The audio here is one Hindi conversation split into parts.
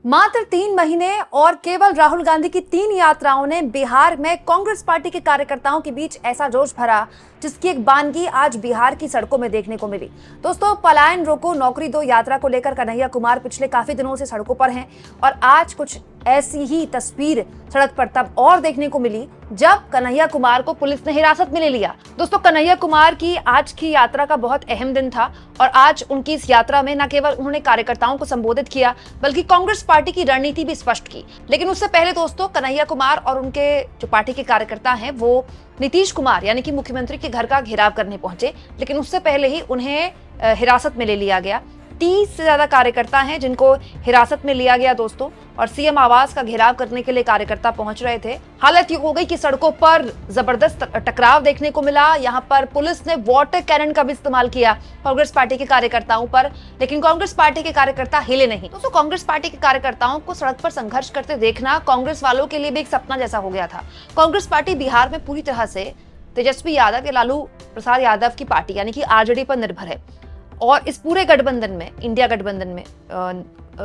मात्र 3 महीने और केवल राहुल गांधी की 3 यात्राओं ने बिहार में कांग्रेस पार्टी के कार्यकर्ताओं के बीच ऐसा जोश भरा जिसकी एक बानगी आज बिहार की सड़कों में देखने को मिली। दोस्तों, पलायन रोको नौकरी दो यात्रा को लेकर कन्हैया कुमार पिछले काफी दिनों से सड़कों पर हैं और आज कुछ ऐसी ही तस्वीर सड़क पर तब और देखने को मिली जब कन्हैया कुमार को पुलिस ने हिरासत में ले लिया। दोस्तों, कन्हैया कुमार की आज की यात्रा का बहुत अहम दिन था और आज उनकी इस यात्रा में न केवल उन्होंने कार्यकर्ताओं को संबोधित किया बल्कि कांग्रेस पार्टी की रणनीति भी स्पष्ट की। लेकिन उससे पहले दोस्तों, कन्हैया कुमार और उनके जो पार्टी के कार्यकर्ता हैं वो नीतीश कुमार यानी कि मुख्यमंत्री के घर का घेराव करने पहुंचे। लेकिन उससे पहले ही उन्हें हिरासत में ले लिया गया। 30 से ज्यादा कार्यकर्ता हैं जिनको हिरासत में लिया गया दोस्तों, और सीएम आवास का घेराव करने के लिए कार्यकर्ता पहुंच रहे थे। हालत ये हो गई कि सड़कों पर जबरदस्त टकराव देखने को मिला। यहां पर पुलिस ने वाटर कैनन का भी इस्तेमाल किया कांग्रेस पार्टी के कार्यकर्ताओं पर, लेकिन कांग्रेस पार्टी के कार्यकर्ता हिले नहीं। दोस्तों, कांग्रेस पार्टी के कार्यकर्ताओं को सड़क पर संघर्ष करते देखना कांग्रेस वालों के लिए भी एक सपना जैसा हो गया था। कांग्रेस पार्टी बिहार में पूरी तरह से तेजस्वी यादव या लालू प्रसाद यादव की पार्टी यानी कि आरजेडी पर निर्भर है और इस पूरे गठबंधन में, इंडिया गठबंधन में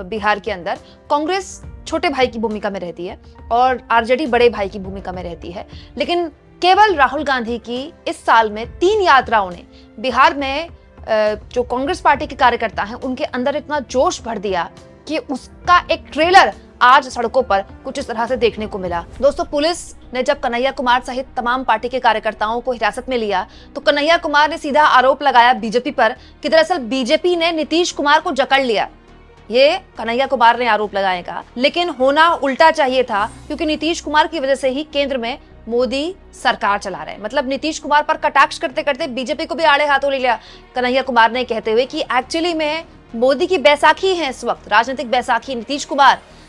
बिहार के अंदर कांग्रेस छोटे भाई की भूमिका में रहती है और आरजेडी बड़े भाई की भूमिका में रहती है। लेकिन केवल राहुल गांधी की इस साल में 3 यात्राओं ने बिहार में जो कांग्रेस पार्टी के कार्यकर्ता हैं उनके अंदर इतना जोश भर दिया कि उसका एक ट्रेलर आज सड़कों पर कुछ इस तरह से देखने को मिला। दोस्तों, पुलिस ने जब कन्हैया कुमार सहित तमाम पार्टी के कार्यकर्ताओं को हिरासत में लिया तो कन्हैया कुमार ने सीधा आरोप लगाया बीजेपी पर कि दरअसल बीजेपी ने नीतीश कुमार को जकड़ लिया। ये कन्हैया कुमार ने आरोप लगाएगा, लेकिन होना उल्टा चाहिए था क्योंकि नीतीश कुमार की वजह से ही केंद्र में मोदी सरकार चला रहे हैं। मतलब नीतीश कुमार पर कटाक्ष करते करते बीजेपी को भी आड़े हाथों ले लिया कन्हैया कुमार ने, कहते हुए कि एक्चुअली में मोदी की बैसाखी है इस वक्त, राजनीतिक बैसाखी।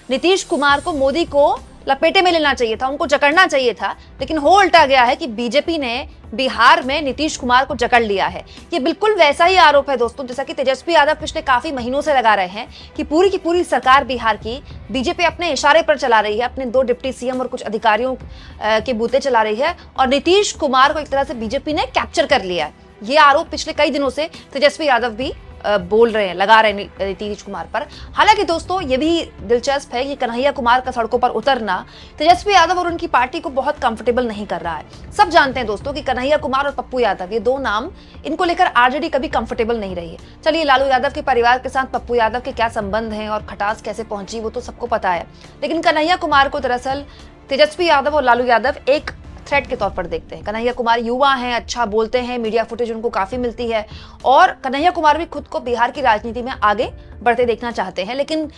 नीतीश कुमार को मोदी को लपेटे में लेना चाहिए था, उनको जकड़ना चाहिए था, लेकिन हो उल्टा गया है कि बीजेपी ने बिहार में नीतीश कुमार को जकड़ लिया है। ये बिल्कुल वैसा ही आरोप है दोस्तों जैसा कि तेजस्वी यादव पिछले काफी महीनों से लगा रहे हैं कि पूरी की पूरी सरकार बिहार की बीजेपी अपने इशारे पर चला रही है, अपने 2 डिप्टी सीएम और कुछ अधिकारियों के बूते चला रही है और नीतीश कुमार को एक तरह से बीजेपी ने कैप्चर कर लिया है। ये आरोप पिछले कई दिनों से तेजस्वी यादव भी बोल रहे हैं, लगा रहे हैं नीतीश कुमार पर। हालांकि दोस्तों, ये भी दिलचस्प है कि कन्हैया कुमार का सड़कों पर उतरना तेजस्वी यादव और उनकी पार्टी को बहुत कंफर्टेबल नहीं कर रहा है। सब जानते हैं दोस्तों कि कन्हैया कुमार और पप्पू यादव, ये 2 नाम, इनको लेकर आरजेडी कभी कंफर्टेबल नहीं रही है। चलिए, लालू यादव के परिवार के साथ पप्पू यादव के क्या संबंध हैं और खटास कैसे पहुंची वो तो सबको पता है, लेकिन कन्हैया कुमार को दरअसल तेजस्वी यादव और लालू यादव एक थ्रेट के तौर पर देखते हैं। कन्हैया कुमार युवा हैं, अच्छा बोलते हैं, मीडिया फुटेज उनको काफी मिलती है और कन्हैया कुमार भी खुद को बिहार की राजनीति में आगे बढ़ते देखना चाहते हैं। लेकिन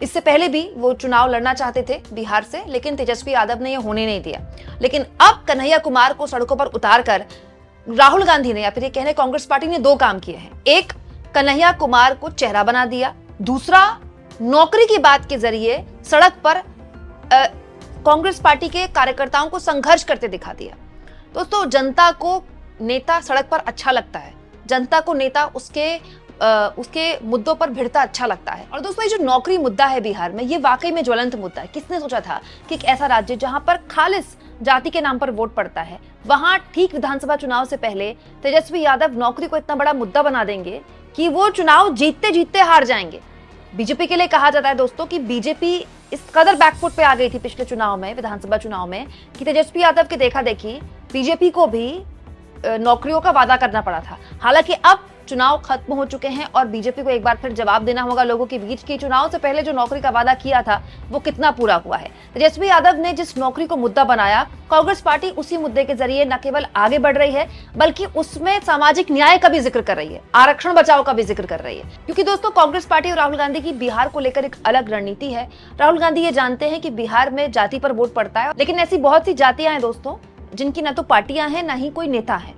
इससे पहले भी वो चुनाव लड़ना चाहते थे बिहार से, लेकिन तेजस्वी यादव ने ये होने नहीं दिया। लेकिन अब कन्हैया कुमार को सड़कों पर उतारकर राहुल गांधी ने या फिर ये कहने कांग्रेस पार्टी ने 2 काम किए हैं। एक, कन्हैया कुमार को चेहरा बना दिया। दूसरा, नौकरी की बात के जरिए सड़क पर कांग्रेस पार्टी के कार्यकर्ताओं को संघर्ष करते दिखा दिया। दोस्तों, जनता को नेता सड़क पर अच्छा लगता है, जनता को नेता उसके मुद्दों पर भिड़ता अच्छा लगता है। और दोस्तों, ये जो नौकरी मुद्दा है बिहार में, ये वाकई में ज्वलंत मुद्दा है। किसने सोचा था कि एक ऐसा राज्य जहां पर खालिस जाति के नाम पर वोट पड़ता है, वहां ठीक विधानसभा चुनाव से पहले तेजस्वी यादव नौकरी को इतना बड़ा मुद्दा बना देंगे कि वो चुनाव जीतते जीतते हार जाएंगे। बीजेपी के लिए कहा जाता है दोस्तों कि बीजेपी इस कदर बैकफुट पे आ गई थी पिछले चुनाव में, विधानसभा चुनाव में, कि तेजस्वी यादव के देखा देखी बीजेपी को भी नौकरियों का वादा करना पड़ा था। हालांकि अब चुनाव खत्म हो चुके हैं और बीजेपी को एक बार फिर जवाब देना होगा लोगों के बीच कि चुनाव से पहले जो नौकरी का वादा किया था वो कितना पूरा हुआ है। तेजस्वी यादव ने जिस नौकरी को मुद्दा बनाया, कांग्रेस पार्टी उसी मुद्दे के जरिए न केवल आगे बढ़ रही है बल्कि उसमें सामाजिक न्याय का भी जिक्र कर रही है, आरक्षण बचाओ का भी जिक्र कर रही है। क्योंकि दोस्तों, कांग्रेस पार्टी और राहुल गांधी की बिहार को लेकर एक अलग रणनीति है। राहुल गांधी ये जानते हैं कि बिहार में जाति पर वोट पड़ता है, लेकिन ऐसी बहुत सी जातियां हैं दोस्तों जिनकी न तो पार्टियां हैं न ही कोई नेता है।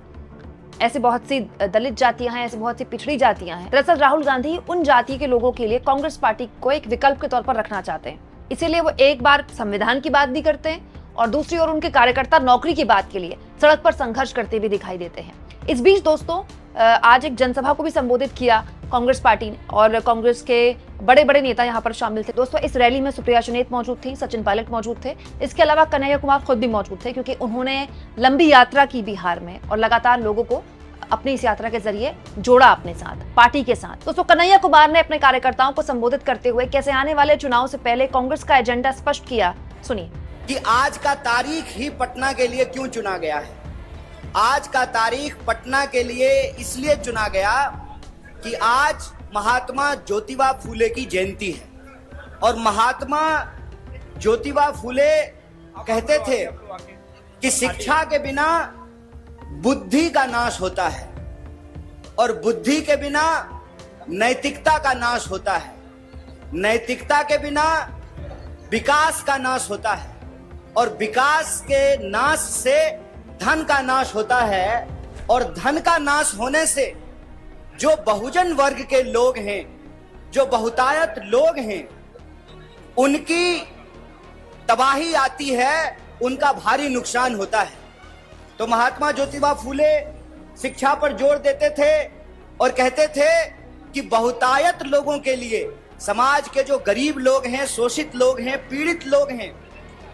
ऐसे बहुत सी दलित जातियां हैं, ऐसे बहुत सी पिछड़ी जातियां हैं। दरअसल राहुल गांधी उन जाति के लोगों के लिए कांग्रेस पार्टी को एक विकल्प के तौर पर रखना चाहते हैं। इसीलिए वो एक बार संविधान की बात भी करते हैं और दूसरी ओर उनके कार्यकर्ता नौकरी की बात के लिए सड़क पर संघर्ष करते भी दिखाई देते हैं। इस बीच दोस्तों, आज एक जनसभा को भी संबोधित किया कांग्रेस पार्टी ने और कांग्रेस के बड़े बड़े नेता यहाँ पर शामिल थे। दोस्तों, इस रैली में सुप्रिया सुनेत मौजूद थी, सचिन पायलट मौजूद थे, इसके अलावा कन्हैया कुमार खुद भी मौजूद थे क्योंकि उन्होंने लंबी यात्रा की बिहार में और लगातार लोगों को अपनी इस यात्रा के जरिए जोड़ा अपने साथ, पार्टी के साथ। दोस्तों, कन्हैया कुमार ने अपने कार्यकर्ताओं को संबोधित करते हुए कैसे आने वाले चुनाव से पहले कांग्रेस का एजेंडा स्पष्ट किया, सुनिए। कि आज का तारीख ही पटना के लिए क्यों चुना गया है। आज का तारीख पटना के लिए इसलिए चुना गया कि आज महात्मा ज्योतिबा फूले की जयंती है और महात्मा ज्योतिबा फूले कहते थे कि शिक्षा के बिना बुद्धि का नाश होता है और बुद्धि के बिना नैतिकता का नाश होता है, नैतिकता के बिना विकास का नाश होता है और विकास के नाश से धन का नाश होता है और धन का नाश होने से जो बहुजन वर्ग के लोग हैं, जो बहुतायत लोग हैं, उनकी तबाही आती है, उनका भारी नुकसान होता है। तो महात्मा ज्योतिबा फूले शिक्षा पर जोर देते थे और कहते थे कि बहुतायत लोगों के लिए, समाज के जो गरीब लोग हैं, शोषित लोग हैं, पीड़ित लोग हैं,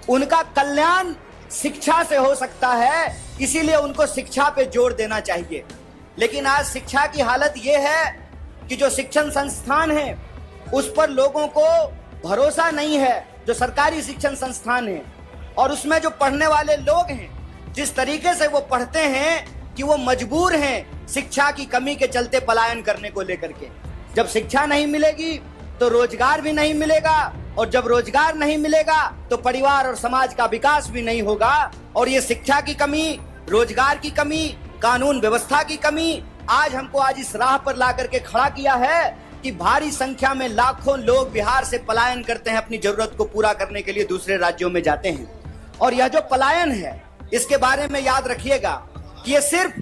उनका कल्याण शिक्षा से हो सकता है, इसीलिए उनको शिक्षा पे जोर देना चाहिए। लेकिन आज शिक्षा की हालत यह है कि जो शिक्षण संस्थान है उस पर लोगों को भरोसा नहीं है, जो सरकारी शिक्षण संस्थान है, और उसमें जो पढ़ने वाले लोग हैं जिस तरीके से वो पढ़ते हैं कि वो मजबूर हैं शिक्षा की कमी के चलते पलायन करने को लेकर के। जब शिक्षा नहीं मिलेगी तो रोजगार भी नहीं मिलेगा और जब रोजगार नहीं मिलेगा तो परिवार और समाज का विकास भी नहीं होगा। और ये शिक्षा की कमी, रोजगार की कमी, कानून व्यवस्था की कमी आज हमको इस राह पर ला करके खड़ा किया है कि भारी संख्या में लाखों लोग बिहार से पलायन करते हैं, अपनी जरूरत को पूरा करने के लिए दूसरे राज्यों में जाते हैं। और यह जो पलायन है इसके बारे में याद रखिएगा कि ये सिर्फ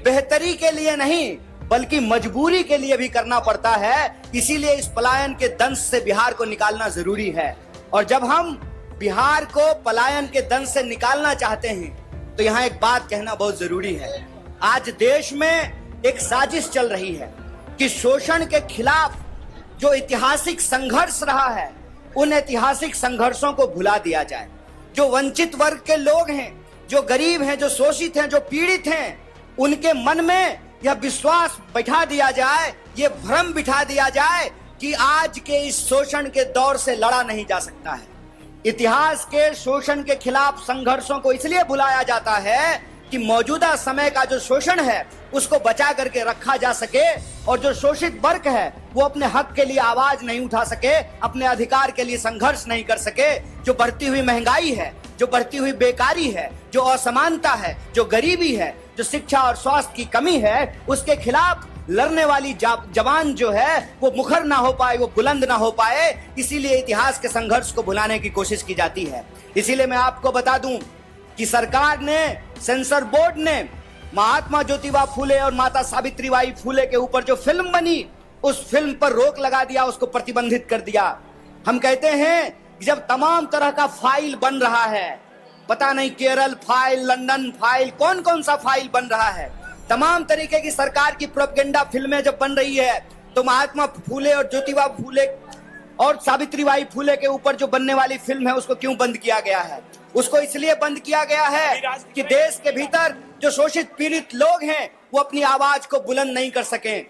बेहतरी के लिए नहीं बल्कि मजबूरी के लिए भी करना पड़ता है। इसीलिए इस पलायन के दंश से बिहार को निकालना जरूरी है। और जब हम बिहार को पलायन के दंश से निकालना चाहते हैं तो यहाँ एक बात कहना बहुत जरूरी है। आज देश में एक साजिश चल रही है कि शोषण के खिलाफ जो ऐतिहासिक संघर्ष रहा है उन ऐतिहासिक संघर्षों को भुला दिया जाए। जो वंचित वर्ग के लोग हैं, जो गरीब हैं, जो शोषित हैं, जो पीड़ित हैं, उनके मन में यह विश्वास बैठा दिया जाए, ये भ्रम बिठा दिया जाए कि आज के इस शोषण के दौर से लड़ा नहीं जा सकता है। इतिहास के शोषण के खिलाफ संघर्षों को इसलिए भुलाया जाता है कि मौजूदा समय का जो शोषण है उसको बचा करके रखा जा सके और जो शोषित वर्ग है वो अपने हक के लिए आवाज नहीं उठा सके, अपने अधिकार के लिए संघर्ष नहीं कर सके। जो बढ़ती हुई महंगाई है, जो बढ़ती हुई बेकारी है, जो असमानता है, जो गरीबी है, जो शिक्षा और स्वास्थ्य की कमी है, उसके खिलाफ लड़ने वाली जवान जो है वो मुखर ना हो पाए, वो बुलंद ना हो पाए। इसीलिए इतिहास के संघर्ष को भुलाने की कोशिश की जाती है। इसीलिए मैं आपको बता दूं कि सरकार ने, सेंसर बोर्ड ने महात्मा ज्योतिबा फूले और माता सावित्रीबाई फूले के ऊपर जो फिल्म बनी उस फिल्म पर रोक लगा दिया, उसको प्रतिबंधित कर दिया। हम कहते हैं कि जब तमाम तरह का फाइल बन रहा है, पता नहीं केरल फाइल, लंदन फाइल, कौन कौन सा फाइल बन रहा है, तमाम तरीके की सरकार की प्रोपेगेंडा फिल्में जब बन रही है तो महात्मा फूले और ज्योतिबा फूले और सावित्रीबाई फूले के ऊपर जो बनने वाली फिल्म है उसको क्यों बंद किया गया है? उसको इसलिए बंद किया गया है कि देश के भीतर जो शोषित पीड़ित लोग हैं वो अपनी आवाज को बुलंद नहीं कर सकें।